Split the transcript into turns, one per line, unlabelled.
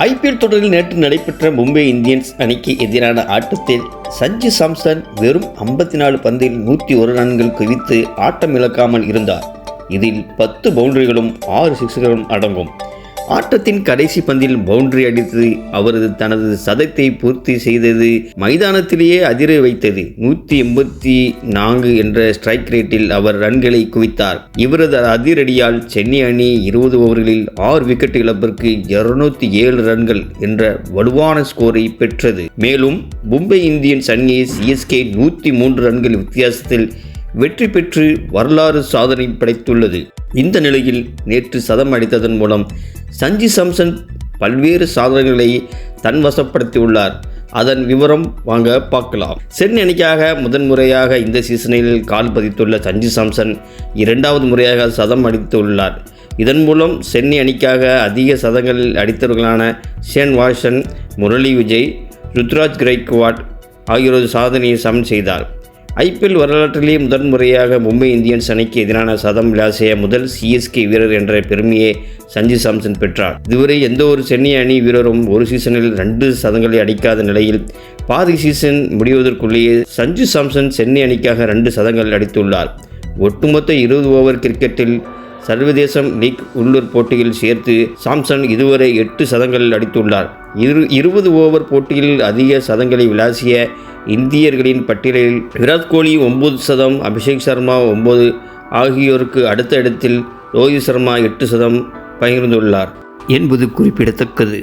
IPL தொடரில் நேற்று நடைபெற்ற மும்பை இந்தியன்ஸ் அணிக்கு எதிரான ஆட்டத்தில் சஞ்சு சாம்சன் வெறும் 54 பந்தில் 101 ரன்கள் குவித்து ஆட்டம் இழக்காமல் இருந்தார். இதில் 10 பவுண்டரிகளும் 6 சிக்ஸர்களும் அடங்கும். ஆட்டத்தின் கடைசி பந்தில் பவுண்டரி அடித்து அவரது தனது சதத்தை பூர்த்தி செய்தது மைதானத்திலேயே அதிர வைத்தது. 184 என்ற ஸ்ட்ரைக் ரேட்டில் அவர் ரன்களை குவித்தார். இவரது அதிரடியால் சென்னை அணி 20 ஓவர்களில் 6 விக்கெட் இழப்பிற்கு 207 ரன்கள் என்ற வலுவான ஸ்கோரை பெற்றது. மேலும் மும்பை இந்தியன்ஸ் அணியை சிஎஸ்கே 103 ரன்கள் வித்தியாசத்தில் வெற்றி பெற்று வரலாறு சாதனை படைத்துள்ளது. இந்த நிலையில் நேற்று சதம் அடித்ததன் மூலம் சஞ்சு சாம்சன் பல்வேறு சாதனைகளை தன்வசப்படுத்தியுள்ளார். அதன் விவரம் வாங்க பார்க்கலாம். சென்னை அணிக்காக முதன்முறையாக இந்த சீசனில் கால் பதித்துள்ள சஞ்சு சாம்சன் 2வது முறையாக சதம் அடித்துள்ளார். இதன் மூலம் சென்னை அணிக்காக அதிக சதங்கள் அடித்தவர்களான ஷேன் வாட்சன், முரளி விஜய், ருத்ராஜ் கெய்க்வாட் ஆகியோரது சாதனையை சமன் செய்தார். ஐபிஎல் வரலாற்றிலேயே முதன்முறையாக மும்பை இந்தியன்ஸ் அணிக்கு எதிரான சதம் விளாசிய முதல் சிஎஸ்கே வீரர் என்ற பெருமையை சஞ்சு சாம்சன் பெற்றார். இதுவரை எந்த ஒரு சென்னை அணி வீரரும் ஒரு சீசனில் 2 சதங்களை அடிக்காத நிலையில் பாதி சீசன் முடிவதற்குள்ளேயே சஞ்சு சாம்சன் சென்னை அணிக்காக 2 சதங்கள் அடித்துள்ளார். ஒட்டுமொத்த 20 ஓவர் கிரிக்கெட்டில் சர்வதேசம் லீக் உள்ளூர் போட்டியில் சேர்த்து சாம்சன் இதுவரை 8 சதங்கள் அடித்துள்ளார். 20 ஓவர் போட்டியில் அதிக சதங்களை விளாசிய இந்தியர்களின் பட்டியலில் விராட் கோலி 9 சதம், அபிஷேக் சர்மா 9 ஆகியோருக்கு அடுத்த இடத்தில் ரோஹித் சர்மா 8 சதம் பகிர்ந்துள்ளார் என்பது குறிப்பிடத்தக்கது.